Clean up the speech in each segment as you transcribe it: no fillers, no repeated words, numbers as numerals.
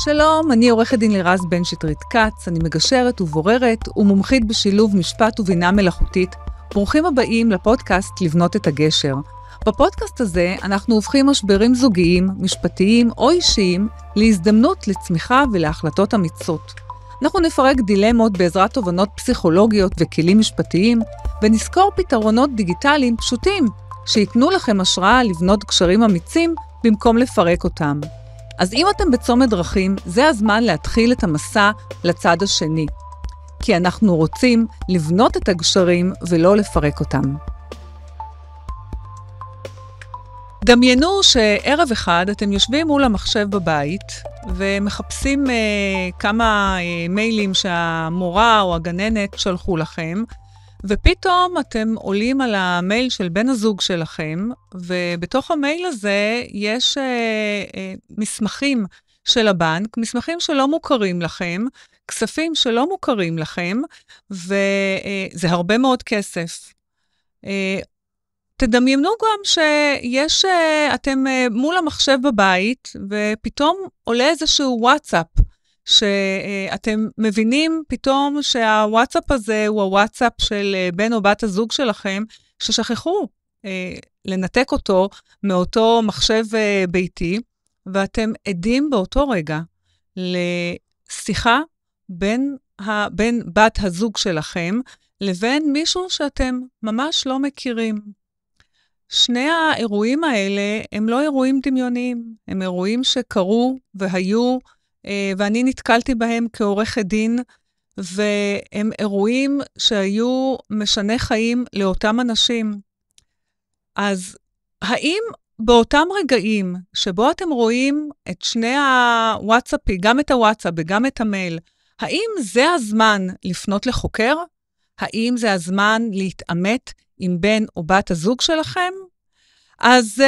שלום, אני עורכת דין לירז בן שטרית קץ, אני מגשרת ובוררת ומומחית בשילוב משפט ובינה מלאכותית. ברוכים הבאים לפודקאסט לבנות את הגשר. בפודקאסט הזה אנחנו הופכים משברים זוגיים, משפטיים או אישיים להזדמנות לצמיחה ולהחלטות אמיצות. אנחנו נפרק דילמות בעזרת תובנות פסיכולוגיות וכלים משפטיים, ונזכור פתרונות דיגיטליים פשוטים שיתנו לכם השראה לבנות קשרים אמיצים במקום לפרק אותם. אז אם אתם בצומת דרכים, זה הזמן להתחיל את המסע לצד השני. כי אנחנו רוצים לבנות את הגשרים ולא לפרק אותם. דמיינו שערב אחד אתם יושבים מול המחשב בבית, ומחפשים כמה מיילים שהמורה או הגננת שלחו לכם, ופתאום אתם עולים על המייל של בן הזוג שלכם, ובתוך המייל הזה יש מסמכים של הבנק, מסמכים שלא מוכרים לכם, כספים שלא מוכרים לכם, וזה הרבה מאוד כסף. תדמיינו גם שיש, אתם מול המחשב בבית, ופתאום עולה איזשהו וואטסאפ, שאתם מבינים פתאום שהוואטסאפ הזה הוא הוואטסאפ של בן או בת הזוג שלכם, ששכחו לנתק אותו מאותו מחשב ביתי, ואתם עדים באותו רגע לשיחה בין בת הזוג שלכם, לבין מישהו שאתם ממש לא מכירים. שני האירועים האלה הם לא אירועים דמיוניים, הם אירועים שקרו והיו, ואני נתקלתי בהם כעורכת דין, והם אירועים שהיו משני חיים לאותם אנשים. אז האם באותם רגעים שבו אתם רואים את שני הוואטסאפים, גם את הוואטסאפ וגם את המייל, האם זה הזמן לפנות לחוקר? האם זה הזמן להתעמת עם בן או בת הזוג שלכם? אז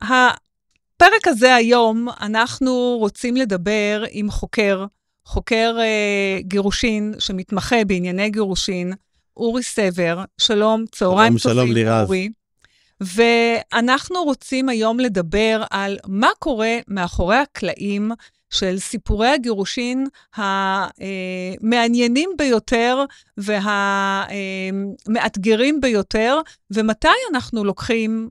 הפרק הזה היום אנחנו רוצים לדבר עם חוקר גירושין שמתמחה בענייני גירושין, אורי סבר. שלום, צהריים טובים אורי. ואנחנו רוצים היום לדבר על מה קורה מאחורי הקלעים של סיפורי הגירושין המעניינים ביותר והמאתגרים ביותר, ומתי אנחנו לוקחים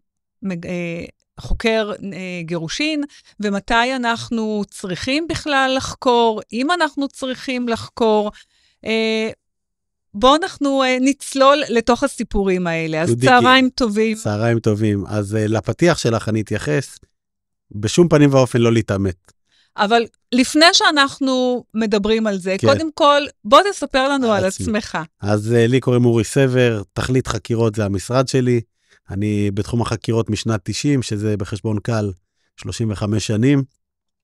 חוקר גירושין, ומתי אנחנו צריכים בכלל לחקור, אם אנחנו צריכים לחקור. בואו אנחנו נצלול לתוך הסיפורים האלה. אז צהריים טובים. צהריים טובים. אז לפתיח שלך אני אתייחס, בשום פנים ואופן לא להתאמת. אבל לפני שאנחנו מדברים על זה, כן. קודם כל, בוא תספר לנו על עצמך. אז לי קוראים אורי סבר, תכלית חקירות זה המשרד שלי, אני בתחום החקירות משנת 90, שזה בחשבון קל 35 שנים.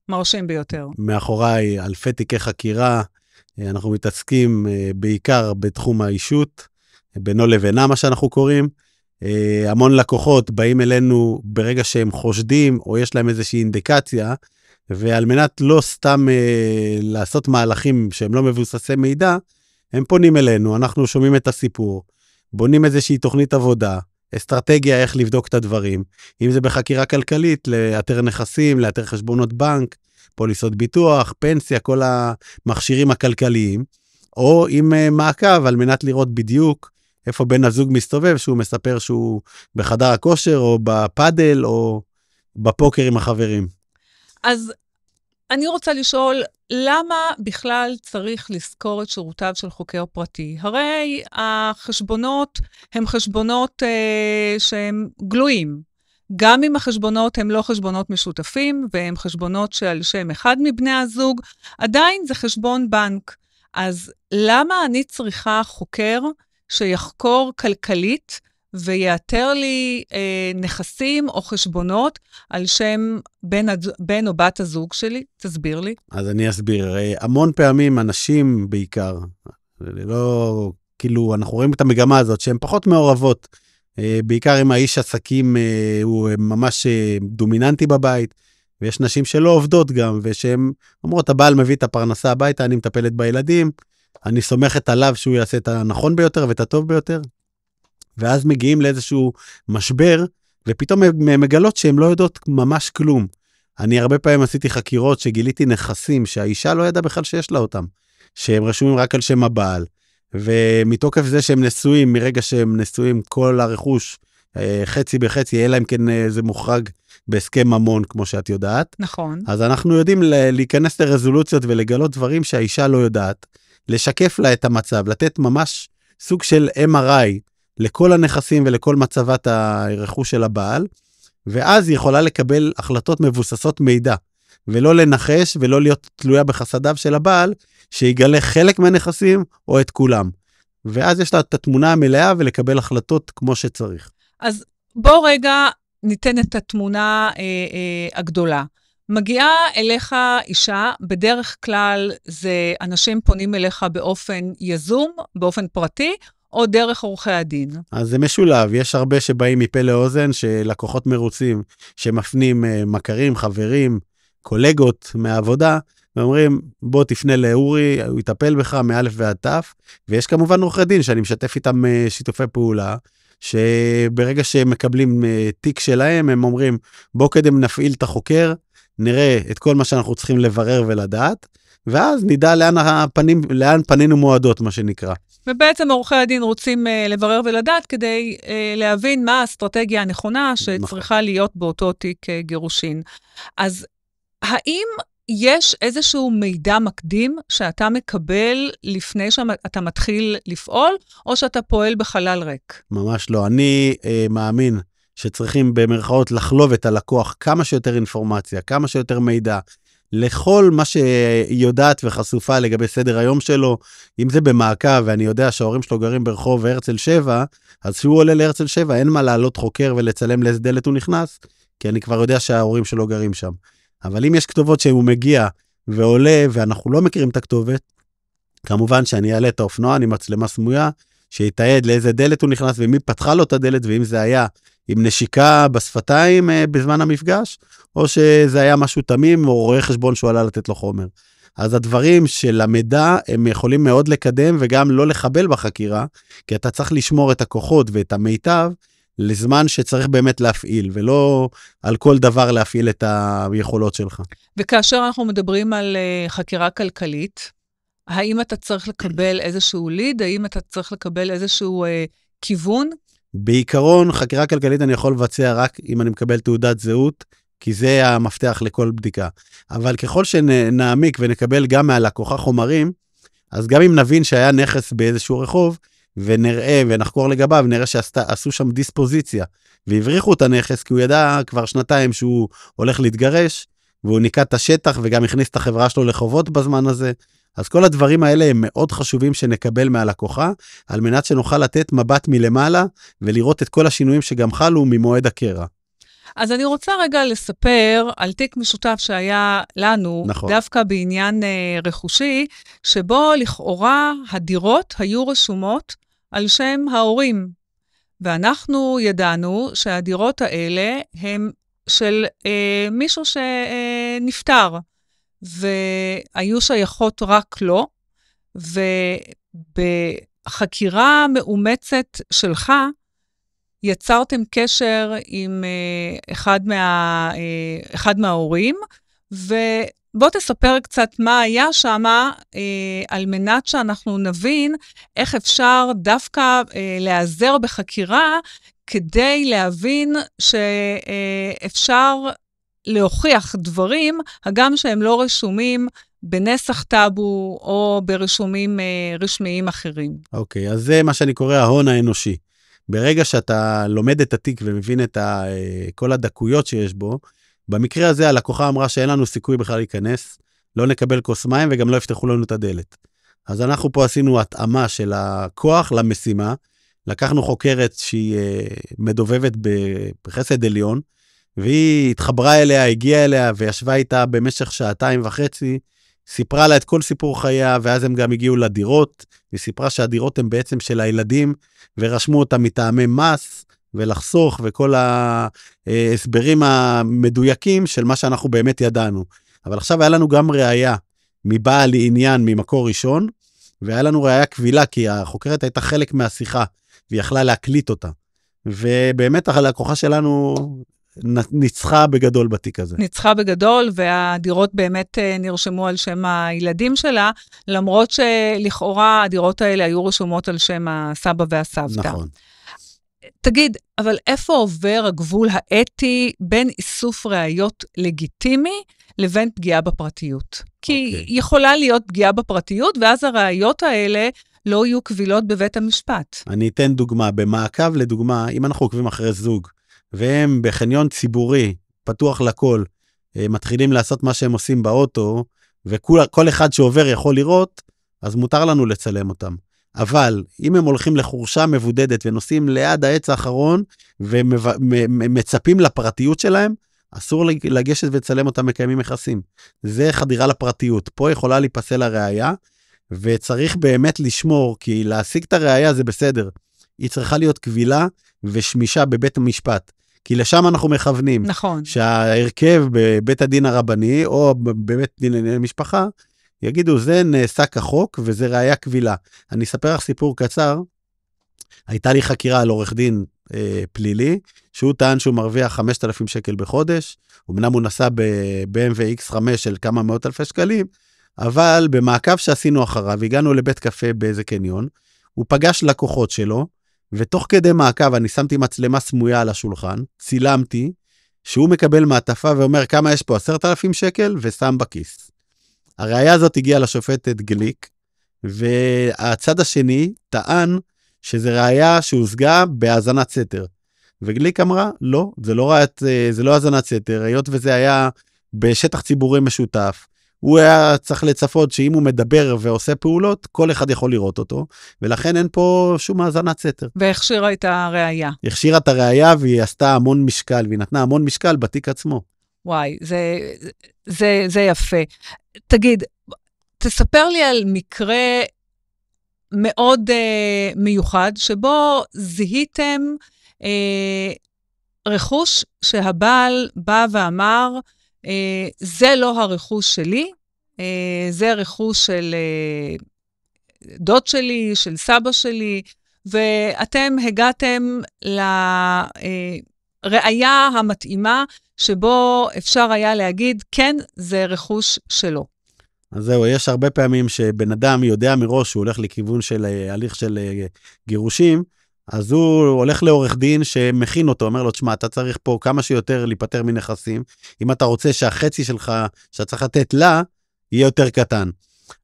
מרשים ביותר. מאחוריי אלפי תיקי חקירה, אנחנו מתעסקים בעיקר בתחום האישות, בינו לבינה מה שאנחנו קוראים. המון לקוחות באים אלינו ברגע שהם חושדים, או יש להם איזושהי אינדיקציה, ועל מנת לא סתם לעשות מהלכים שהם לא מבוססי מידע, הם פונים אלינו, אנחנו שומעים את הסיפור, בונים איזושהי תוכנית עבודה, אסטרטגיה איך לבדוק את הדברים, אם זה בחקירה כלכלית, לאתר נכסים, לאתר חשבונות בנק, פוליסות ביטוח, פנסיה, כל המכשירים הכלכליים, או עם מעקב על מנת לראות בדיוק איפה בן הזוג מסתובב, שהוא מספר שהוא בחדר הכושר, או בפאדל, או בפוקר עם החברים. אז אני רוצה לשאול, למה בכלל צריך לזכור את שירותיו של חוקר פרטי? הרי החשבונות הם חשבונות שהם גלויים. גם אם החשבונות הם לא חשבונות משותפים, והם חשבונות שעל שם אחד מבני הזוג, עדיין זה חשבון בנק. אז למה אני צריכה חוקר שיחקור כלכלית, ויאתר לי נכסים או חשבונות על שם בן או בת הזוג שלי? תסביר לי. אז אני אסביר. המון פעמים אנשים בעיקר, לא, כאילו אנחנו רואים את המגמה הזאת, שהן פחות מעורבות, בעיקר אם האיש עסקים הוא ממש דומיננטי בבית, ויש נשים שלא עובדות גם, ושהן אומרות, הבעל מביא את הפרנסה הביתה, אני מטפלת בילדים, אני סומכת עליו שהוא יעשה את הנכון ביותר ואת הטוב ביותר, ואז מגיעים לאיזשהו משבר, ופתאום הם מגלות שהם לא יודעות ממש כלום. אני הרבה פעמים עשיתי חקירות שגיליתי נכסים שהאישה לא ידעה בכלל שיש לה אותם, שהם רשומים רק על שם הבעל, ומתוקף זה שהם נשואים, מרגע שהם נשואים, כל הרכוש, חצי בחצי, יהיה להם כן זה מוחרג בהסכם ממון, כמו שאת יודעת. נכון. אז אנחנו יודעים להיכנס לרזולוציות ולגלות דברים שהאישה לא יודעת, לשקף לה את המצב, לתת ממש סוג של MRI לכל הנכסים ולכל מצבת הרכוש של הבעל, ואז היא יכולה לקבל החלטות מבוססות מידע, ולא לנחש ולא להיות תלויה בחסדיו של הבעל, שיגלה חלק מהנכסים או את כולם. ואז יש לה את התמונה המלאה ולקבל החלטות כמו שצריך. אז בוא רגע ניתן את התמונה הגדולה. מגיעה אליך אישה, בדרך כלל זה אנשים פונים אליך באופן יזום, באופן פרטי, או דרך עורכי הדין. אז זה משולב, יש הרבה שבאים מפה לאוזן, שלקוחות מרוצים, שמפנים מכרים, חברים, קולגות מהעבודה, ואומרים, בוא תפנה לאורי, הוא יטפל בך מאלף ועד תף, ויש כמובן עורכי דין, שאני משתף איתם שיתופי פעולה, שברגע שהם מקבלים תיק שלהם, הם אומרים, בוא קדם נפעיל את החוקר, נראה את כל מה שאנחנו צריכים לברר ולדעת, ואז נדע לאן פנינו מועדות, מה שנקרא. ובעצם עורכי הדין רוצים לברר ולדעת, כדי להבין מה האסטרטגיה הנכונה שצריכה להיות באותו תיק גירושין. אז האם יש איזשהו מידע מקדים שאתה מקבל לפני שאתה מתחיל לפעול, או שאתה פועל בחלל ריק? ממש לא. אני מאמין שצריכים במרכאות לחלוב את הלקוח כמה שיותר אינפורמציה, כמה שיותר מידע, לכל מה שהיא יודעת וחשופה לגבי סדר היום שלו, אם זה במעקב, ואני יודע שההורים שלו גרים ברחוב הרצל 7, אז שהוא עולה להרצל 7, אין מה לעלות חוקר ולצלם לאיזה דלת הוא נכנס, כי אני כבר יודע שההורים שלו גרים שם. אבל אם יש כתובות שהוא מגיע ועולה, ואנחנו לא מכירים את הכתובת, כמובן שאני אעלה את האופנוע, אני מצלמה סמויה, שיתעד לאיזה דלת הוא נכנס, ומי פתחה לו את הדלת, ואם זה היה עם נשיקה בשפתיים בזמן המפגש, או שזה היה משהו תמים, או רואה חשבון שהוא עלה לתת לו חומר. אז הדברים של המידע, הם יכולים מאוד לקדם, וגם לא לחבל בחקירה, כי אתה צריך לשמור את הכוחות ואת המיטב, לזמן שצריך באמת להפעיל, ולא על כל דבר להפעיל את היכולות שלך. וכאשר אנחנו מדברים על חקירה כלכלית, האם אתה צריך לקבל איזשהו ליד? האם אתה צריך לקבל איזשהו כיוון? בעיקרון, חקירה כלכלית אני יכול לבצע רק אם אני מקבל תעודת זהות, כי זה המפתח לכל בדיקה. אבל ככל שנעמיק ונקבל גם מהלקוחה חומרים, אז גם אם נבין שהיה נכס באיזשהו רחוב, ונראה ונחקור לגביו, נראה שעשו שם דיספוזיציה, והבריחו את הנכס, כי הוא ידע כבר שנתיים שהוא הולך להתגרש, והוא ניקה את השטח, וגם הכניס את החברה שלו לחובות בזמן הזה. אז כל הדברים האלה הם מאוד חשובים שנקבל מהלקוחה, על מנת שנוכל לתת מבט מלמעלה, ולראות את כל השינויים שגם חלו ממועד הקרע. אז אני רוצה רגע לספר על תיק משותף שהיה לנו, נכון. דווקא בעניין רכושי, שבו לכאורה הדירות היו רשומות על שם ההורים. ואנחנו ידענו שהדירות האלה הם של מישהו שנפטר, והיו שייכות רק לו, ובחקירה מאומצת שלך, יצרתם קשר עם אחד מההורים, ובוא תספר קצת מה היה שם, על מנת שאנחנו נבין איך אפשר דווקא להיעזר בחקירה, כדי להבין שאפשר להוכיח דברים, הגם שהם לא רשומים בנסח טאבו או ברישומים רשמיים אחרים. אוקיי, אז זה מה שאני קורא ההון האנושי. ברגע שאתה לומד את התיק ומבין את כל הדקויות שיש בו, במקרה הזה הלקוחה אמרה שאין לנו סיכוי בכלל להיכנס, לא נקבל כוס מים וגם לא יפתחו לנו את הדלת. אז אנחנו פה עשינו התאמה של הכוח למשימה, לקחנו חוקרת שהיא מדובבת בחסד עליון, והיא התחברה אליה, הגיעה אליה וישבה איתה במשך 2.5 שעות, סיפרה לה את כל סיפור חייה, ואז הם גם הגיעו לדירות, היא סיפרה שהדירות הן בעצם של הילדים, ורשמו אותם מטעמי מס, ולחסוך, וכל ההסברים המדויקים של מה שאנחנו באמת ידענו. אבל עכשיו היה לנו גם ראייה, מבעל עניין ממקור ראשון, והיה לנו ראייה קבילה, כי החוקרת הייתה חלק מהשיחה, והיא יכלה להקליט אותה. ובאמת הלקוחה שלנו ניצחה בגדול בתיק הזה. ניצחה בגדול, והדירות באמת נרשמו על שם הילדים שלה, למרות שלכאורה הדירות האלה היו רשומות על שם הסבא והסבתא. נכון. תגיד, אבל איפה עובר הגבול האתי בין איסוף ראיות לגיטימי לבין פגיעה בפרטיות? כי יכולה להיות פגיעה בפרטיות, ואז הראיות האלה לא יהיו קבילות בבית המשפט. אני אתן דוגמה. במעקב לדוגמה, אם אנחנו עוקבים אחרי זוג, והם בחניון ציבורי, פתוח לכל, מתחילים לעשות מה שהם עושים באוטו, וכל אחד שעובר יכול לראות, אז מותר לנו לצלם אותם. אבל אם הם הולכים לחורשה מבודדת ונוסעים ליד העץ האחרון, ומצפים לפרטיות שלהם, אסור לגשת ולצלם אותם מקיימים יחסים. זה חדירה לפרטיות. פה יכולה להיפסל הראייה, וצריך באמת לשמור, כי להשיג את הראייה זה בסדר. היא צריכה להיות קבילה ושמישה בבית המשפט. כי לשם אנחנו מכוונים. נכון. שההרכב בבית הדין הרבני, או בבית דין לענייני משפחה, יגידו, זה נעשה כחוק, וזה ראייה קבילה. אני אספר לך סיפור קצר. הייתה לי חקירה על עורך דין פלילי, שהוא טען שהוא מרוויח 5,000 שקל בחודש, אמנם הוא נסע ב-BMW X5 של כמה מאות אלפי שקלים, אבל במעקב שעשינו אחריו, הגענו לבית קפה באיזה קניון, הוא פגש לקוחות שלו, ותוך כדי מעקב אני שמתי מצלמה סמויה על השולחן, צילמתי, שהוא מקבל מעטפה ואומר כמה יש פה 10,000 שקל, ושם בכיס. הראייה הזאת הגיעה לשופטת גליק, והצד השני טען שזה ראייה שהושגה בהאזנת סתר. וגליק אמרה, לא, זה לא האזנת סתר, היות וזה היה בשטח ציבורי משותף. הוא היה צריך לצפות שאם הוא מדבר ועושה פעולות, כל אחד יכול לראות אותו, ולכן אין פה שום האזנת סתר. והכשירה את הראייה. הכשירה את הראייה, והיא עשתה המון משקל, והיא נתנה המון משקל בתיק עצמו. וואי, זה יפה. תגיד, תספר לי על מקרה מאוד מיוחד, שבו זיהיתם רכוש שהבעל בא ואמר, זה לא הרכוש שלי, זה רכוש של דוד שלי, של סבא שלי, ואתם הגעתם לראייה המתאימה, שבו אפשר היה להגיד, כן, זה רכוש שלו. אז זהו, יש הרבה פעמים שבן אדם יודע מראש שהוא הולך לכיוון של הליך של גירושים, אז הוא הולך לעורך דין שמכין אותו, אומר לו, תשמע, אתה צריך פה כמה שיותר להיפטר מנכסים, אם אתה רוצה שהחצי שלך, שאתה צריך לתת לה, יהיה יותר קטן.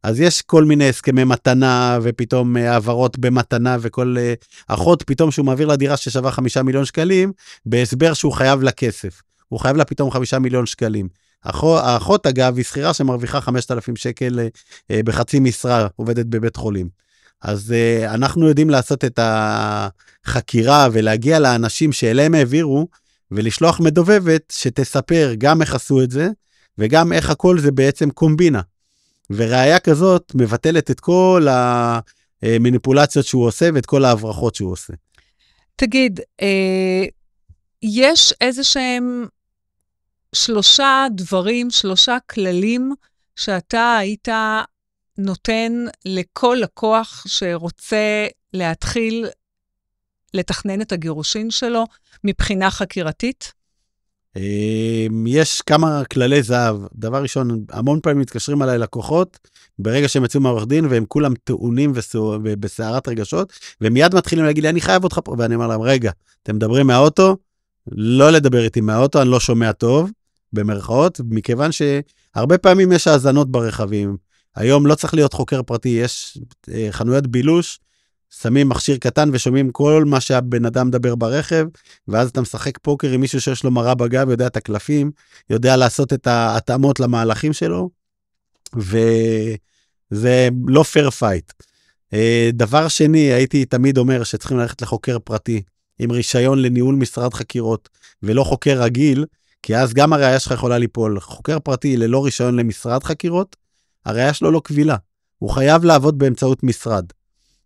אז יש כל מיני הסכמי מתנה, ופתאום העברות במתנה, וכל אחות פתאום שהוא מעביר לדירה ששווה 5 מיליון שקלים, בהסבר שהוא חייב לה כסף. הוא חייב לה פתאום 5 מיליון שקלים. האחות, אגב, היא שכירה שמרוויחה 5,000 שקל בחצי משרה, עובדת בבית חולים. אז אנחנו יודעים לעשות את החקירה ולהגיע לאנשים שאליהם העבירו, ולשלוח מדובבת שתספר גם איך עשו את זה, וגם איך הכל זה בעצם קומבינה. וראייה כזאת מבטלת את כל המניפולציות שהוא עושה, ואת כל ההברחות שהוא עושה. תגיד, יש איזשהם 3 דברים, 3 כללים, שאתה היית נותן לכל לקוח שרוצה להתחיל לתכנן את הגירושין שלו מבחינה חקירתית? יש כמה כללי זהב. דבר ראשון, המון פעמים מתקשרים עליי לקוחות, ברגע שהם יצאו מהעורך דין, והם כולם טעונים ובסערת רגשות, ומיד מתחילים להגיד לי, אני חייב אותך פה, ואני אומר להם, רגע, אתם מדברים מהאוטו? לא לדבר איתי מהאוטו, אני לא שומע טוב, במרכאות, מכיוון שהרבה פעמים יש האזנות ברכבים. היום לא צריך להיות חוקר פרטי, יש חנויות בילוש, שמים מכשיר קטן ושומעים כל מה שהבן אדם מדבר ברכב, ואז אתה משחק פוקר עם מישהו שיש לו מראה בגב, יודע את הקלפים, יודע לעשות את ההתאמות למהלכים שלו, וזה לא פייר פייט. דבר שני, הייתי תמיד אומר שצריכים ללכת לחוקר פרטי, עם רישיון לניהול משרד חקירות, ולא חוקר רגיל, כי אז גם הראייה שלך יכולה ליפול. חוקר פרטי ללא רישיון למשרד חקירות, הראייה שלו לא קבילה. הוא חייב לעבוד באמצעות משרד.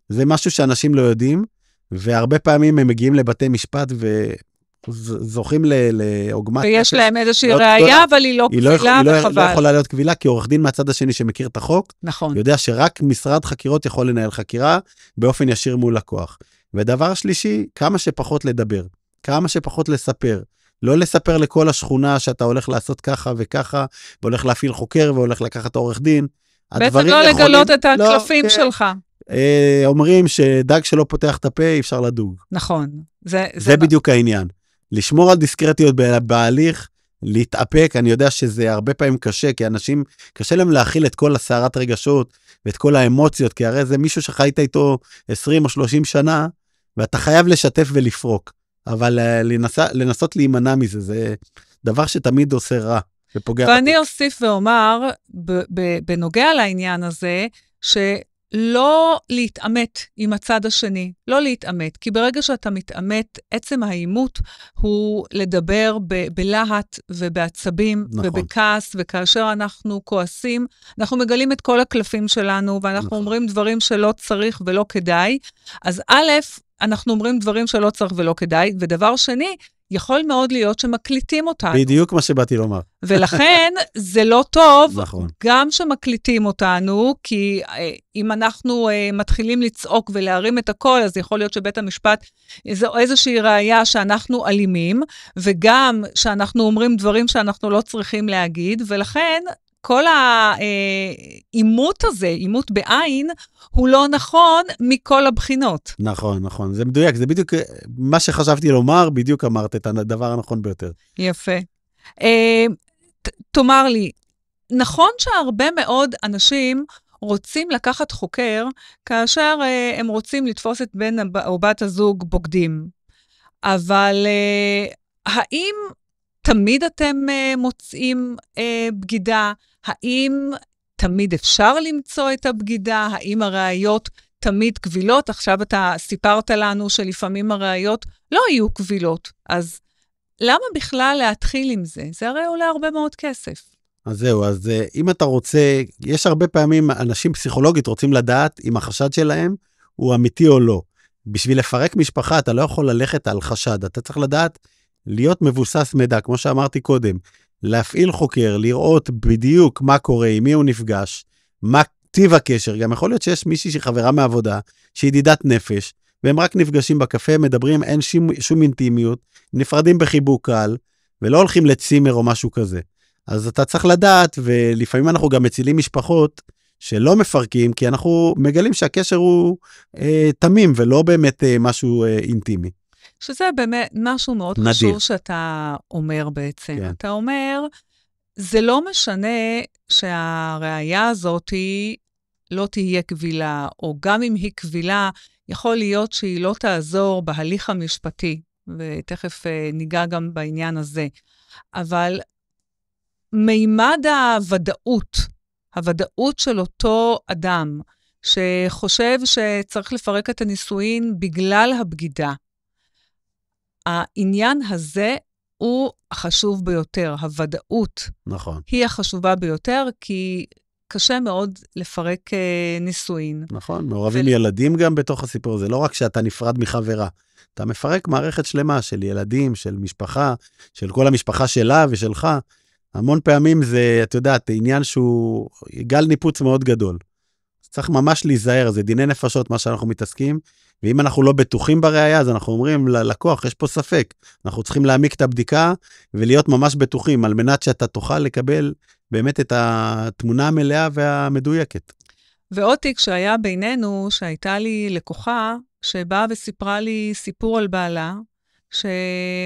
זה משהו שאנשים לא יודעים, והרבה פעמים הם מגיעים לבתי משפט וזוכים לעוגמת. ויש להם איזושהי ראייה, אבל היא לא קבילה וחבל. היא לא יכולה להיות קבילה, כי עורך דין מהצד השני שמכיר את החוק, נכון. יודע שרק משרד חקירות יכול לנהל חקירה באופן ישיר מול לקוח. ודבר שלישי, כמה שפחות לדבר, כמה שפחות לספר. לא לספר לכל השכונה שאתה הולך לעשות ככה וככה, והולך להפעיל חוקר, והולך לקחת עורך דין. בעצם לא לגלות את הקלפים שלך. אומרים שדג שלא פותח את הפה, אי אפשר לדוג. נכון. זה בדיוק העניין. לשמור על דיסקרטיות בהליך, להתאפק, אני יודע שזה הרבה פעמים קשה, כי אנשים, קשה להם להכיל את כל הסערת רגשות, ואת כל האמוציות, כי הרי זה מישהו שחיית איתו 20 או 30 שנה, ואתה חייב לשתף ולפרוק. אבל לנסות להימנע מזה, זה דבר שתמיד עושה רע, ופוגע. ואני אוסיף ואומר, בנוגע לעניין הזה, שלא להתאמת עם הצד השני, לא להתאמת, כי ברגע שאתה מתאמת, עצם האימות הוא לדבר בלהט ובעצבים ובכעס, וכאשר אנחנו כועסים, אנחנו מגלים את כל הקלפים שלנו, ואנחנו אומרים דברים שלא צריך ולא כדאי, אז א', אנחנו אומרים דברים שלא צריך ולא כדאי, ודבר שני, יכול מאוד להיות שמקליטים אותנו. בדיוק מה שבאתי לומר. ולכן זה לא טוב, נכון. גם שמקליטים אותנו, כי אם אנחנו מתחילים לצעוק ולהרים את הכל, אז יכול להיות שבית המשפט, זו איזושהי ראייה שאנחנו אלימים, וגם שאנחנו אומרים דברים שאנחנו לא צריכים להגיד, ולכן כל האימות הזה, אימות בעין, הוא לא נכון מכל הבחינות. נכון, נכון. זה מדויק, זה בדיוק מה שחשבתי לומר, בדיוק אמרת את הדבר הנכון ביותר. יפה. תאמר לי, נכון שהרבה מאוד אנשים רוצים לקחת חוקר, כאשר הם רוצים לתפוס את בן או בת הזוג בוגדים. אבל האם תמיד אתם מוצאים בגידה? האם תמיד אפשר למצוא את הבגידה? האם הראיות תמיד קבילות? עכשיו אתה סיפרת לנו שלפעמים הראיות לא יהיו קבילות. אז למה בכלל להתחיל עם זה? זה הרי עולה הרבה מאוד כסף. אז זהו, אז אם אתה רוצה, יש הרבה פעמים אנשים פסיכולוגית רוצים לדעת אם החשד שלהם הוא אמיתי או לא. בשביל לפרק משפחה אתה לא יכול ללכת על חשד, אתה צריך לדעת להיות מבוסס מידע, כמו שאמרתי קודם, להפעיל חוקר, לראות בדיוק מה קורה, עם מי הוא נפגש, מה טיב הקשר, גם יכול להיות שיש מישהי שחברה מעבודה, שהיא ידידת נפש, והם רק נפגשים בקפה, מדברים, אין שום אינטימיות, נפרדים בחיבוק קל, ולא הולכים לצימר או משהו כזה. אז אתה צריך לדעת, ולפעמים אנחנו גם מצילים משפחות שלא מפרקים, כי אנחנו מגלים שהקשר הוא תמים, ולא באמת משהו אינטימי. שזה באמת משהו מאוד נדיר. חשוב שאתה אומר בעצם. כן. אתה אומר, זה לא משנה שהראייה הזאת לא תהיה קבילה, או גם אם היא קבילה, יכול להיות שהיא לא תעזור בהליך המשפטי, ותכף ניגע גם בעניין הזה. אבל מימד הוודאות של אותו אדם, שחושב שצריך לפרק את הנישואין בגלל הבגידה, העניין הזה הוא החשוב ביותר, הוודאות. נכון. היא החשובה ביותר, כי קשה מאוד לפרק נישואין. נכון, מעורבים ילדים גם בתוך הסיפור, זה לא רק שאתה נפרד מחברה, אתה מפרק מערכת שלמה של ילדים, של משפחה, של כל המשפחה שלה ושלך. המון פעמים זה, את יודעת, עניין שהוא גל ניפוץ מאוד גדול. צריך ממש להיזהר, זה דיני נפשות מה שאנחנו מתעסקים, ואם אנחנו לא בטוחים בראייה, אז אנחנו אומרים ללקוח, יש פה ספק. אנחנו צריכים להעמיק את הבדיקה, ולהיות ממש בטוחים, על מנת שאתה תוכל לקבל באמת את התמונה המלאה והמדויקת. ועוד תיק שהיה בינינו, שהייתה לי לקוחה, שבאה וסיפרה לי סיפור על בעלה,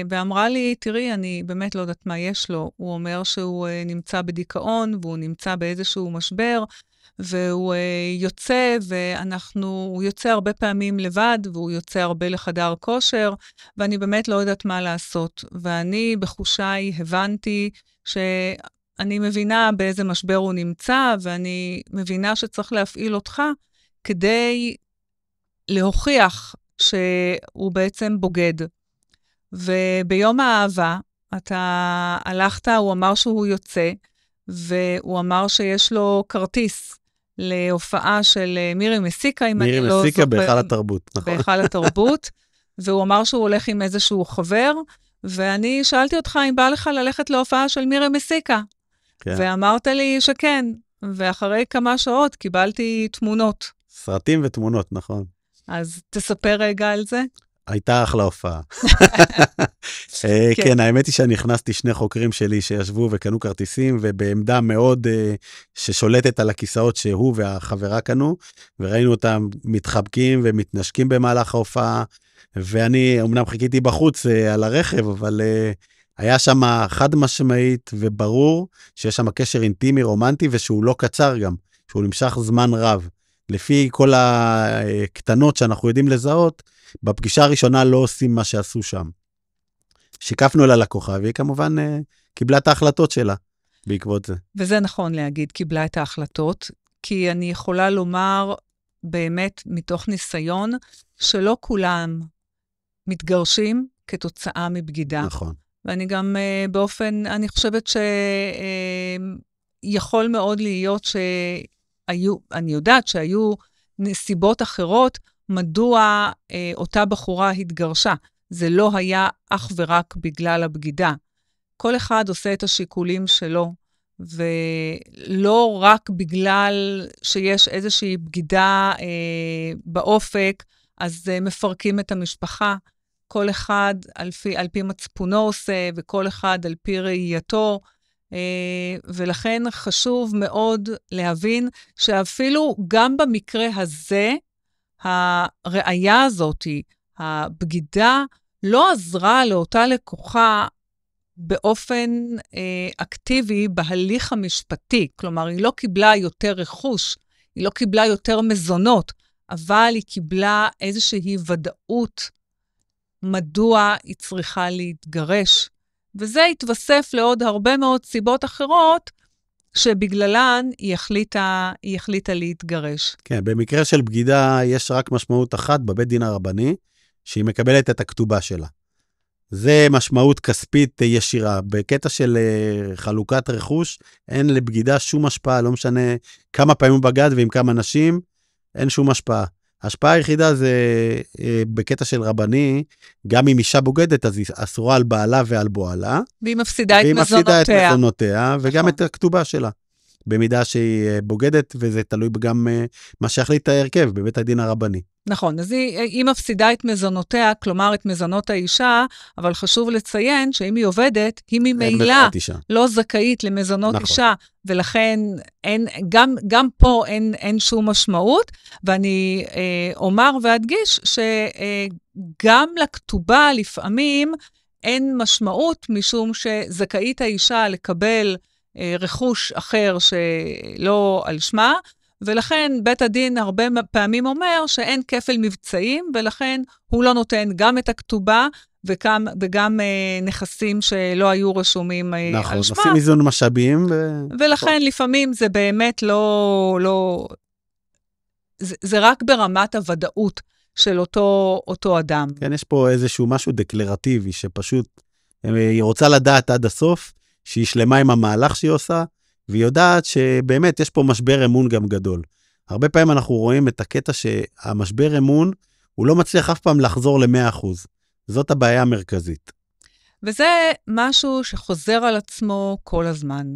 ואמרה לי, תראי, אני באמת לא יודעת מה יש לו. הוא אומר שהוא נמצא בדיכאון, והוא נמצא באיזשהו משבר, והוא יוצא, הוא יוצא הרבה פעמים לבד, והוא יוצא הרבה לחדר כושר, ואני באמת לא יודעת מה לעשות. ואני בחושיי הבנתי שאני מבינה באיזה משבר הוא נמצא, ואני מבינה שצריך להפעיל אותך, כדי להוכיח שהוא בעצם בוגד. וביום האהבה, אתה הלכת, הוא אמר שהוא יוצא, והוא אמר שיש לו כרטיס להופעה של מירי מסיקה, אם אני לא זוכר. מירי מסיקה בהיכל התרבות, נכון. בהיכל התרבות, והוא אמר שהוא הולך עם איזשהו חבר, ואני שאלתי אותך אם בא לך ללכת להופעה של מירי מסיקה. כן. ואמרת לי שכן, ואחרי כמה שעות קיבלתי תמונות. סרטים ותמונות, נכון. אז תספר רגע על זה. הייתה אחלה הופעה. כן, האמת היא שאני הכנסתי 2 חוקרים שלי שישבו וקנו כרטיסים, ובעמדה מאוד ששולטת על הכיסאות שהוא והחברה קנו, וראינו אותם מתחבקים ומתנשקים במהלך ההופעה, ואני אמנם חיכיתי בחוץ על הרכב, אבל היה שם חד משמעית וברור שיש שם קשר אינטימי, רומנטי, ושהוא לא קצר גם, שהוא נמשך זמן רב. לפי כל הקטנות שאנחנו יודעים לזהות, בפגישה הראשונה לא עושים מה שעשו שם. שיקפנו ללקוחה, והיא כמובן קיבלה את ההחלטות שלה בעקבות זה. וזה נכון להגיד, קיבלה את ההחלטות, כי אני יכולה לומר באמת מתוך ניסיון, שלא כולם מתגרשים כתוצאה מבגידה. נכון. ואני גם באופן, אני חושבת שיכול מאוד להיות שהיו, אני יודעת שהיו נסיבות אחרות, מדוע אותה בחורה התגרשה. זה לא היה אך ורק בגלל הבגידה. כל אחד עושה את השיקולים שלו, ולא רק בגלל שיש איזושהי בגידה באופק, אז מפרקים את המשפחה. כל אחד על פי מצפונו עושה, וכל אחד על פי ראייתו, ולכן חשוב מאוד להבין שאפילו גם במקרה הזה, הראייה הזאת, הבגידה, לא עזרה לאותה לקוחה באופן אקטיבי בהליך המשפטי. כלומר, היא לא קיבלה יותר רכוש, היא לא קיבלה יותר מזונות, אבל היא קיבלה איזושהי ודאות מדוע היא צריכה להתגרש. וזה התווסף לעוד הרבה מאוד סיבות אחרות, שבגללן היא החליטה להתגרש. כן, במקרה של בגידה יש רק משמעות אחת בבית דין הרבני, שהיא מקבלת את הכתובה שלה. זה משמעות כספית ישירה. בקטע של חלוקת רכוש, אין לבגידה שום השפעה, לא משנה כמה פעמים בגד ועם כמה נשים, אין שום השפעה. ההשפעה היחידה זה בקטע של רבני, גם אם אישה בוגדת, אז היא אסורה על בעלה ועל בועלה. והיא מפסידה את מזונותיה. וגם את הכתובה שלה. במידה שהיא בוגדת, וזה תלוי גם מה שהחליט ההרכב בבית הדין הרבני. נכון, אז היא מפסידה את מזונותיה, כלומר את מזונות האישה, אבל חשוב לציין שאם היא עובדת, היא ממילא לא זכאית למזונות אישה, ולכן גם פה אין שום משמעות, ואני אומר ואדגיש שגם לכתובה לפעמים אין משמעות, משום שזכאית האישה לקבל רכוש אחר שלא על שמה, ולכן בית הדין הרבה פעמים אומר שאין כפל מבצעים, ולכן הוא לא נותן גם את הכתובה, וגם נכסים שלא היו רשומים על שמה. נכון, עושים איזון משאבים. ולכן לפעמים זה באמת לא זה רק ברמת הוודאות של אותו אדם. כן, יש פה איזשהו משהו דקלרטיבי, שפשוט היא רוצה לדעת עד הסוף, שהיא שלמה עם המהלך שהיא עושה, והיא יודעת שבאמת יש פה משבר אמון גם גדול. הרבה פעמים אנחנו רואים את הקטע שהמשבר אמון, הוא לא מצליח אף פעם לחזור ל-100%. זאת הבעיה המרכזית. וזה משהו שחוזר על עצמו כל הזמן.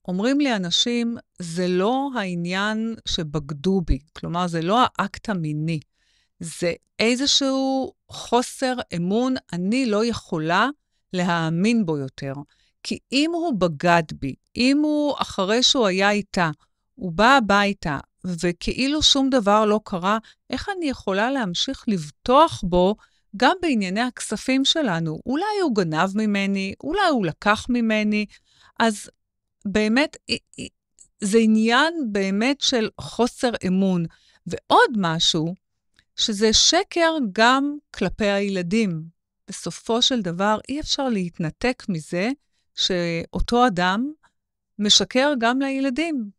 אומרים לי אנשים, זה לא העניין שבגדו בי, כלומר זה לא האקט המיני, זה איזשהו חוסר אמון, אני לא יכולה להאמין בו יותר. כי אם הוא בגד בי, אם הוא אחרי שהוא היה איתה, הוא בא הביתה, וכאילו שום דבר לא קרה, איך אני יכולה להמשיך לבטוח בו גם בענייני הכספים שלנו? אולי הוא גנב ממני, אולי הוא לקח ממני, אז באמת, זה עניין באמת של חוסר אמון. ועוד משהו, שזה שקר גם כלפי הילדים. בסופו של דבר, אי אפשר להתנתק מזה, שאותו אדם משקר גם לילדים.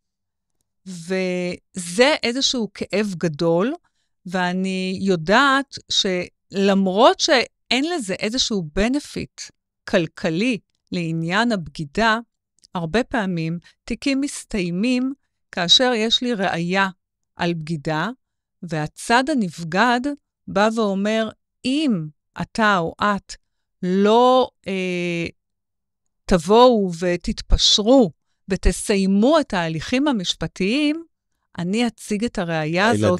וזה איזשהו כאב גדול, ואני יודעת שלמרות שאין לזה איזשהו בנפיט כלכלי לעניין הבגידה, הרבה פעמים תיקים מסתיימים כאשר יש לי ראייה על בגידה, והצד הנבגד בא ואומר, אם אתה או את לא תבואו ותתפשרו ותסיימו את ההליכים המשפטיים, אני אציג את הראייה הזאת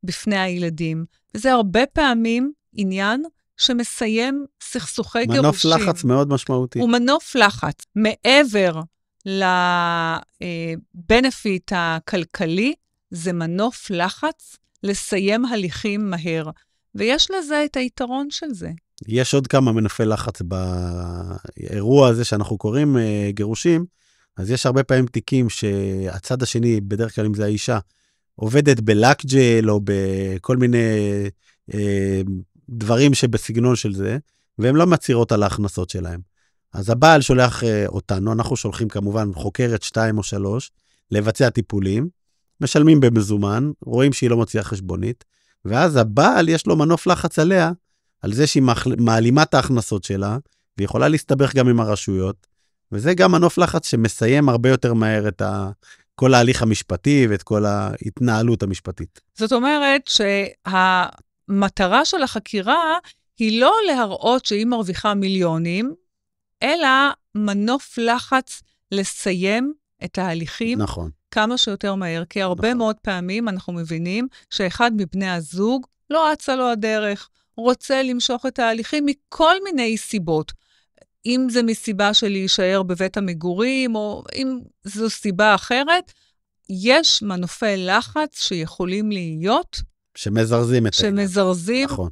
בפני הילדים. וזה הרבה פעמים עניין שמסיים סכסוכי גירושים. מנוף לחץ מאוד משמעותי. הוא מנוף לחץ. מעבר לבנפיט הכלכלי, זה מנוף לחץ לסיים הליכים מהר. ויש לזה את היתרון של זה. יש עוד כמה מנופי לחץ באירוע הזה שאנחנו קוראים גירושים, אז יש הרבה פעמים תיקים שהצד השני, בדרך כלל אם זה האישה, עובדת בלקג'ל או בכל מיני דברים שבסגנון של זה, והן לא מצירות על ההכנסות שלהם. אז הבעל שולח אותנו, אנחנו שולחים כמובן חוקרת 2 או 3, לבצע טיפולים, משלמים במזומן, רואים שהיא לא מוציאה חשבונית, ואז הבעל יש לו מנוף לחץ עליה, על זה שהיא מעלימה את ההכנסות שלה, והיא יכולה להסתבך גם עם הרשויות, וזה גם מנוף לחץ שמסיים הרבה יותר מהר את כל ההליך המשפטי ואת כל ההתנהלות המשפטית. זאת אומרת שהמטרה של החקירה היא לא להראות שהיא מרוויחה מיליונים, אלא מנוף לחץ לסיים את ההליכים נכון. כמה שיותר מהר, כי הרבה נכון. מאוד פעמים אנחנו מבינים שאחד מבני הזוג לא אצה לו הדרך, רוצה למשוך את ההליכים מכל מיני סיבות. אם זה מסיבה של להישאר בבית המגורים, או אם זו סיבה אחרת, יש מנופי לחץ שיכולים להיות, שמזרזים את נכון.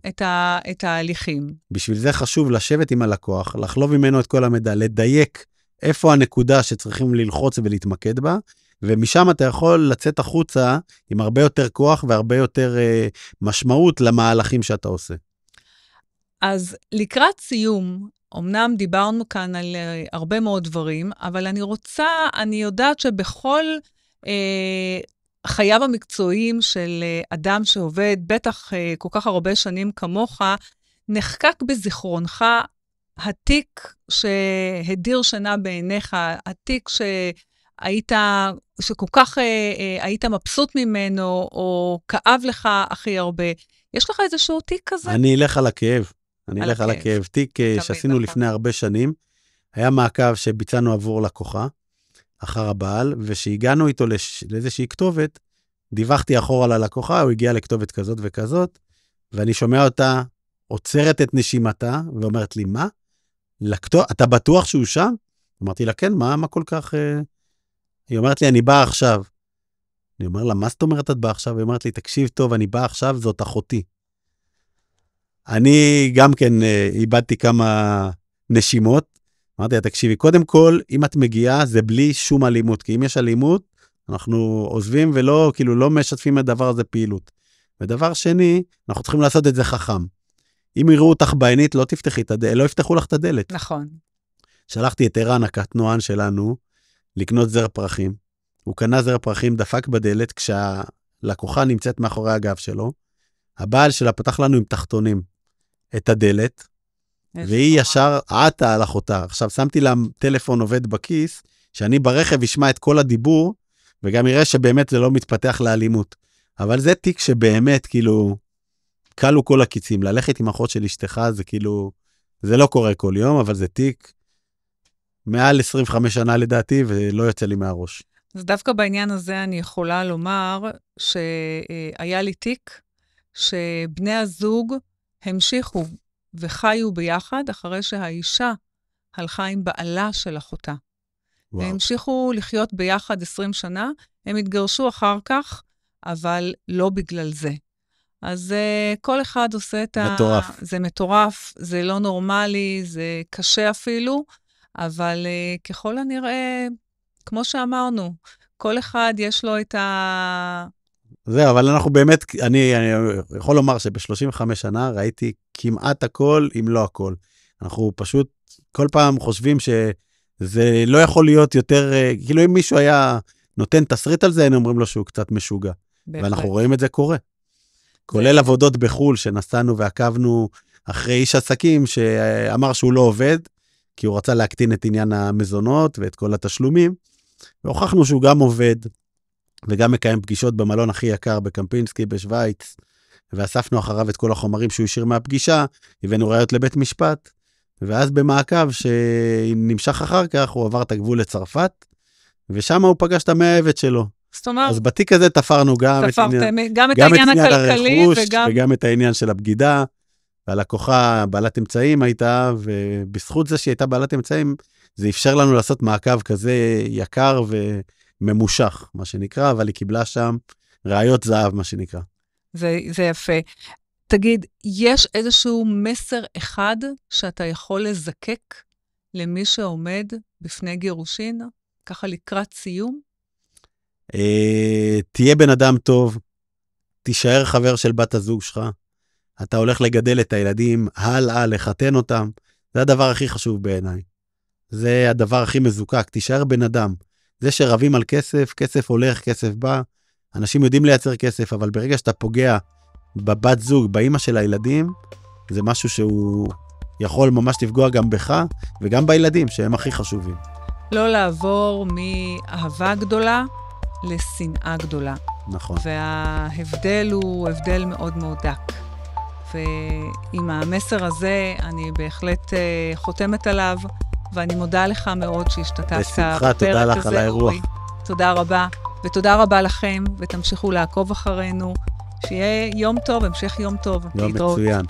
את ההליכים. בשביל זה חשוב לשבת עם הלקוח, לחלוב ממנו את כל המידע, לדייק איפה הנקודה שצריכים ללחוץ ולהתמקד בה, ומשם אתה יכול לצאת החוצה עם הרבה יותר כוח והרבה יותר משמעות למהלכים שאתה עושה. אז לקראת סיום, אמנם דיברנו כאן על הרבה מאוד דברים, אבל אני יודעת שבכל חייו המקצועיים של אדם שעובד, בטח כל כך הרבה שנים כמוך, נחקק בזיכרונך התיק שהדיר שינה בעיניך, התיק שכל כך היית מבסוט ממנו, או כאב לך הכי הרבה. יש לך איזשהו תיק כזה? אני אלך על הכאב. על הכאב. תיק שעשינו לפני הרבה שנים, היה מעקב שביצענו עבור לקוחה, אחר הבעל, ושהגענו איתו לאיזושהי כתובת, דיווחתי אחורה ללקוחה, הוא הגיע לכתובת כזאת וכזאת, ואני שומע אותה, עוצרת את נשימתה, ואומרת לי, מה? אתה בטוח שהוא שם? אמרתי לה, כן, מה כל כך... היא אומרת לי, אני באה עכשיו. אני אומר לה, מה זאת אומרת את באה עכשיו? היא אומרת לי, תקשיב טוב, אני באה עכשיו, זאת אחותי. אני גם כן איבדתי כמה נשימות. אמרתי לה, תקשיבי, קודם כל, אם את מגיעה, זה בלי שום אלימות, כי אם יש אלימות, אנחנו עוזבים ולא, כאילו, לא משתפים את הדבר הזה פעילות. ודבר שני, אנחנו צריכים לעשות את זה חכם. אם יראו אותך בעינית, לא יפתחו לך את הדלת. נכון. שלחתי את ערן, הקטנוען שלנו, לקנות זר פרחים. הוא קנה זר פרחים, דפק בדלת, כשהלקוחה נמצאת מאחורי הגב שלו, הבעל שלה פתח לנו עם תחתונים את הדלת, והיא ישר עטה על אחותה. עכשיו, שמתי לה טלפון עובד בכיס, שאני ברכב אשמע את כל הדיבור, וגם יראה שבאמת זה לא מתפתח לאלימות. אבל זה תיק שבאמת, כאילו, קלו כל הקיצים. ללכת עם אחות של אשתך, זה כאילו, זה לא קורה כל יום, אבל זה תיק מעל 25 שנה לדעתי, ולא יוצא לי מהראש. אז דווקא בעניין הזה אני יכולה לומר שהיה לי תיק, שבני הזוג המשיכו וחיו ביחד, אחרי שהאישה הלכה עם בעלה של אחותה. והם המשיכו לחיות ביחד 20 שנה, הם התגרשו אחר כך, אבל לא בגלל זה. אז כל אחד עושה את מטורף. זה מטורף, זה לא נורמלי, זה קשה אפילו, אבל ככל הנראה, כמו שאמרנו, כל אחד יש לו את זהו, אבל אנחנו באמת, אני יכול לומר שב-35 שנה ראיתי כמעט הכל, אם לא הכל. אנחנו פשוט כל פעם חושבים שזה לא יכול להיות יותר, כאילו אם מישהו היה נותן תסריט על זה, הם אומרים לו שהוא קצת משוגע. ואנחנו רואים את זה קורה. כולל עבודות בחול שנסענו ועקבנו אחרי איש עסקים שאמר שהוא לא עובד, כי הוא רצה להקטין את עניין המזונות ואת כל התשלומים, והוכחנו שהוא גם עובד, וגם מקיים פגישות במלון הכי יקר בקמפינסקי בשוויץ, ואספנו אחריו את כל החומרים שהוא השאיר מהפגישה, הבאנו ראיות לבית משפט, ואז במעקב שנמשך אחר כך, הוא עבר את הגבול לצרפת, ושם הוא פגש את המאהבת שלו. זאת אומרת, אז בתיק הזה תפרנו גם את העניין הכלכלי, וגם את העניין של הבגידה, והלקוחה בעלת אמצעים הייתה, ובזכות זה שהיא הייתה בעלת אמצעים, זה אפשר לנו לעשות מעקב כזה יקר וממושך, מה שנקרא, אבל היא קיבלה שם ראיות זהב, מה שנקרא. זה יפה. תגיד, יש איזשהו מסר אחד שאתה יכול לזקק למי שעומד בפני גירושין, ככה לקראת סיום? תהיה בן אדם טוב, תישאר חבר של בת הזוג שלך, אתה הולך לגדל את הילדים, הלאה, לחתן אותם, זה הדבר הכי חשוב בעיניי. זה הדבר הכי מזוקק, תישאר בן אדם. זה שרבים על כסף, כסף הולך, כסף בא, אנשים יודעים לייצר כסף, אבל ברגע שאתה פוגע בבת זוג, באמא של הילדים, זה משהו שהוא יכול ממש לפגוע גם בך, וגם בילדים, שהם הכי חשובים. לא לעבור מאהבה גדולה לשנאה גדולה. נכון. וההבדל הוא הבדל מאוד מאוד דק. ועם המסר הזה אני בהחלט חותמת עליו, ואני מודה לך מאוד שהשתתפת. בשמחה, תודה לך על האירוע. תודה רבה, ותודה רבה לכם, ותמשיכו לעקוב אחרינו. שיהיה יום טוב, המשך יום טוב. יום מצוין.